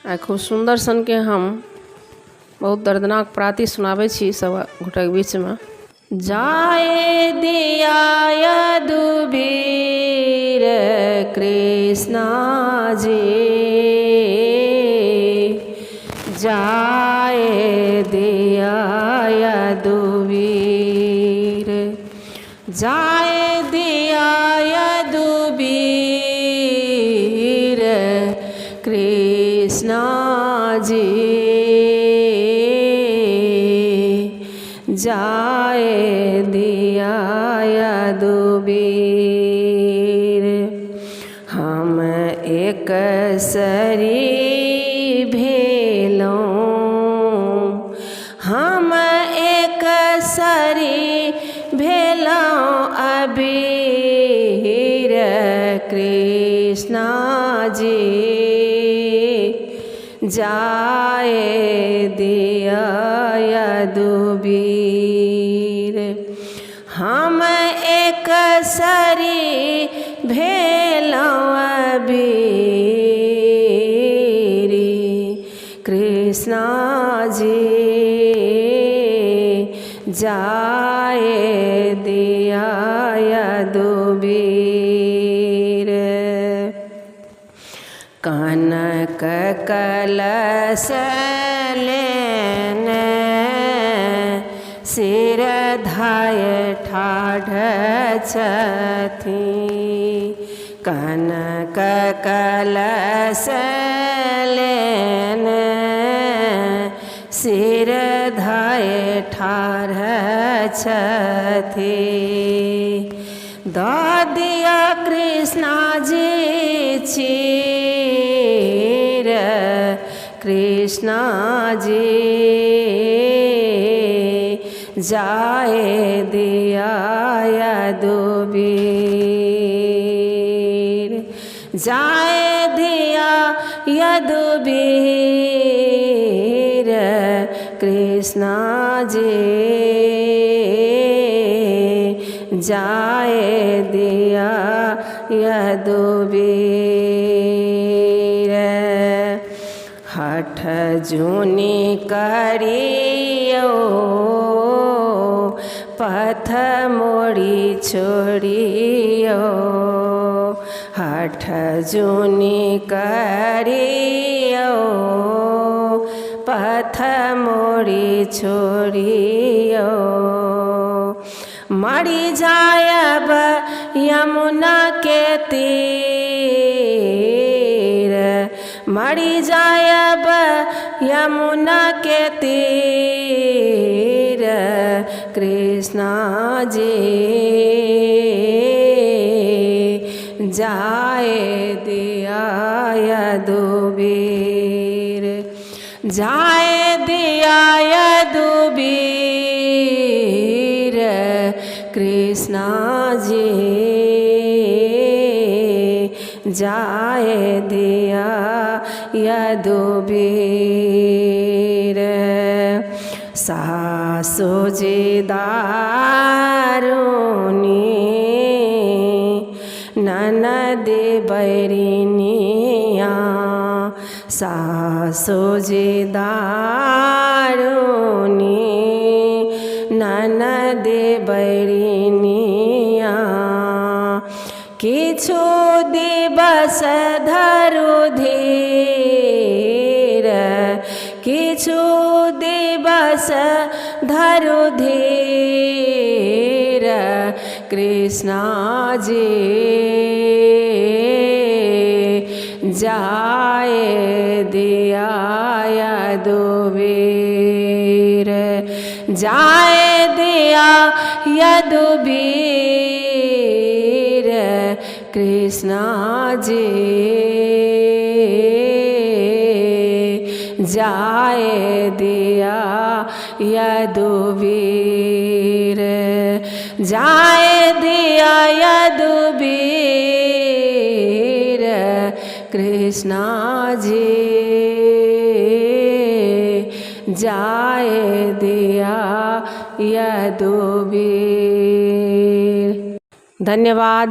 खूब सुंदर सन के हम बहुत दर्दनाक प्राति सुनाबै छी सब गोटे बीच में। जाए दिया यदुवीर कृष्णा जी, जाए दिया यदुवीर, जाए दिया यदुवीर कृष्णा जी, जाए दिया यदुवीर। हम एक सरी भेलों, हम एक सरी भेलों अबीर कृष्णा जी, जाए दिया यदुवीर। हम एक सरी भेलों अबीर कृष्णा जी, जाए दिया यदुवीर। कनक कलश लेने सिर धाये ठाढ़ छथि, कनक कलश लेने सिर धाये ठाढ़ छथि। दऽ दिया कृष्णा जी चीर कृष्णा जी, जाए दिया यदुवीर, जाए दिया यदुवीर कृष्णा जी, जाए दिया यदुवीर। हठ जूनी करियो पथ मोड़ी छोड़ियो, हठ जूनी करियो पथ मोड़ी छोड़ियो। मरी जायब यमुना के तीर, मरी जायब यमुना के तीर कृष्णा जी, जाए दिया यदुवीर, जाए दिया यदुवीर कृष्णा जी, जाए दिया यदुवीर। सासु जी दारुणी ननद बैरिनिया, सासु जी दारुणी ननद बैरिनिया। किछु दिवस धरु धीर, किछु दिवस धरु धीर कृष्णा जी, जाए दिया यदुवीर, जाए दिया यदुवीर कृष्णा जी, जाए दिया यदुवीर, जाए दिया यदुवीर कृष्णा जी, जाए दिया यदुवीर। धन्यवाद।